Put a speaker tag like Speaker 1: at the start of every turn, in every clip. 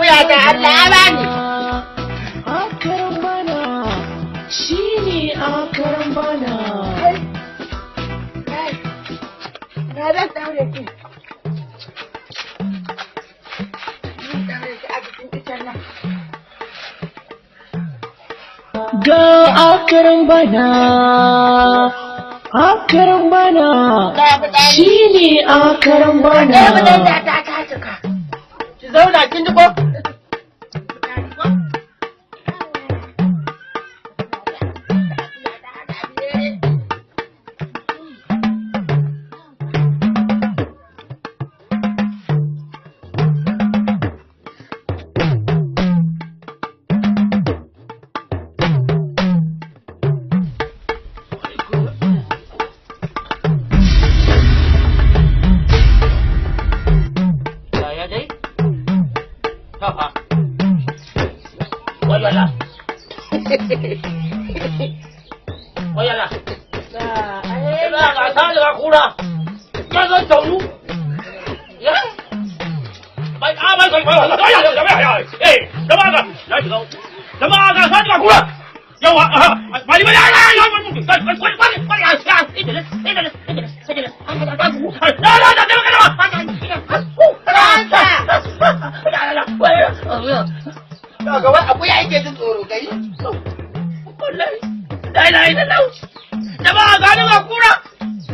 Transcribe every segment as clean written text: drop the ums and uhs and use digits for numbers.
Speaker 1: akuya da Allah ya bani.
Speaker 2: Akaran bana shi ne akaran bana.
Speaker 1: Na zan daure ki.
Speaker 2: Ga akaran bana, akaran bana shi ne akaran bana.
Speaker 1: Ki zauna kin ji ko?
Speaker 3: Oyala. Ina ga ta daga kura. Ya zo taunu. Ya. Bai a bai kai. Eh, da ba ga. Na shiga. Da ba ga ta daga kura. Yawa, bari bari ai ai ai.
Speaker 1: Ga wai abu ya yake jin tsoro kai.
Speaker 3: Wallahi. Dai da lau. Da ba ga ni ga kura.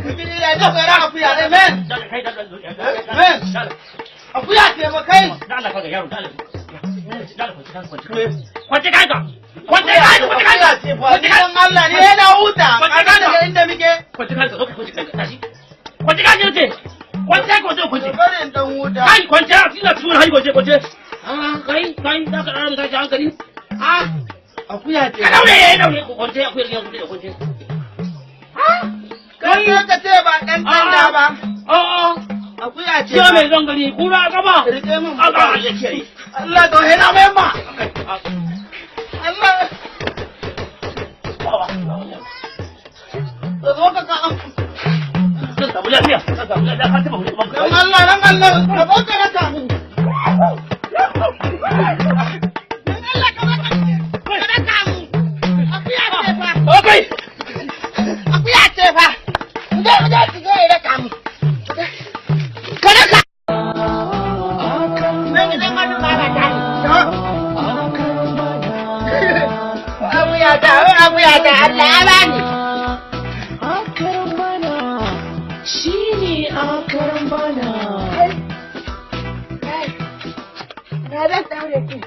Speaker 1: Bibili ya ji ga ran akuya ne men. Men. Akuya ce ba kai.
Speaker 3: Da Allah ka ga yaro da Allah. Kwace kanka. Kwace kanka.
Speaker 1: Kwace kanka Allah ne yana huta. Kaga daga inda muke.
Speaker 3: Kwace kanka zo ka kwace kanka tashi. Kwace kanka ce. Kwace kanka zo kwace.
Speaker 1: Barin dan huta.
Speaker 3: Kai kwace a cikin tuwon hai kwace. Kai da ka rana tashi hankali.
Speaker 1: Akuya ce.
Speaker 3: Ka daure ku kwace akuya ya kwace.
Speaker 1: Kai ka ce ba dan tanda ba. Akuya ce.
Speaker 3: Ya mai zangari kura gaba.
Speaker 1: Rike min.
Speaker 3: Allah ya kiyaye.
Speaker 1: Allah to hena mai ma. Allah. Zo ka ka an.
Speaker 3: Ka samu lafiya. Ka samu lafiya ka taba hutu banka.
Speaker 1: Dan Allah ka zo ka ta mu.
Speaker 3: Okay.
Speaker 1: Akuya ce fa. Mu ki zo ira ka mu. Kada ka. Nan idan ka duba ba ta ni. Akuya da Allah ya bani.
Speaker 2: Akaran bana shi ne akaran bana.
Speaker 1: Na zan daure ki.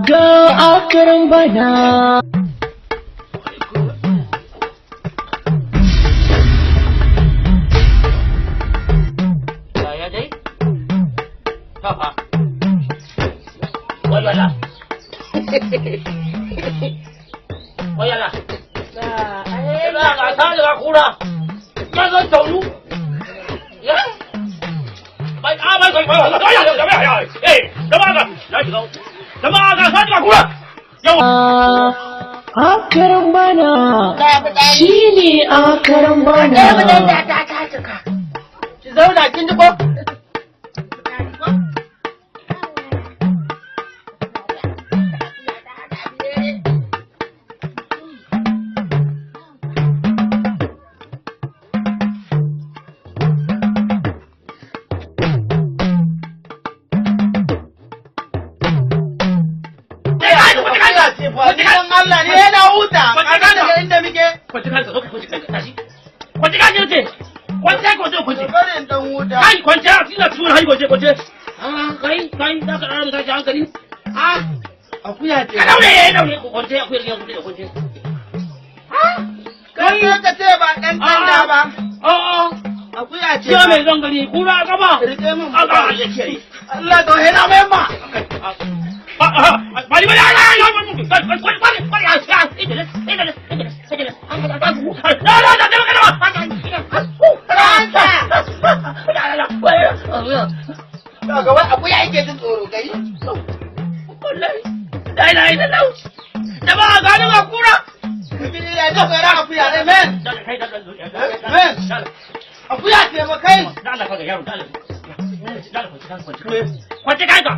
Speaker 2: Ga akaran bana.
Speaker 3: Ya dai? Papa. Oyala. Oyala. Ina ga ta daga kura. Ya zo taunu. Ya. Bai a bai kai. Eh, da ba ga. Na shiga. Da ba ga ta daga kura. Yawa.
Speaker 2: Akaran bana shi ne akaran bana.
Speaker 1: Ki zauna kin ji ko? Dan Allah ne yana huta. Kaga daga inda muke.
Speaker 3: Kwace kanka zo ka kwace kanka tashi. Kwace kanka ce. Kwace kanka zo kwace.
Speaker 1: Barin dan huta.
Speaker 3: Kai kwace a cikin tuwon hai kwace. Kai da ka rana tashi hankali.
Speaker 1: Akuya ce.
Speaker 3: Ka daure ku kwace akuya ya kwace.
Speaker 1: Kai ka ce ba dan tanda ba. Akuya ce.
Speaker 3: Ya mai zangari kura gaba.
Speaker 1: Rike min.
Speaker 3: Allah ya kiyaye.
Speaker 1: Allah to hena mai ma.
Speaker 3: Bari bari ai ai.
Speaker 1: Ga wai abu ya yake jin tsoro kai.
Speaker 3: Wallahi. Dai da lau. Da ba ga ni ba kura.
Speaker 1: Bibili ya ji ga ran akuya ne men.
Speaker 3: kai da
Speaker 1: akuya ce ba kai
Speaker 3: da Allah ka ga yaro da Allah kwanci kanka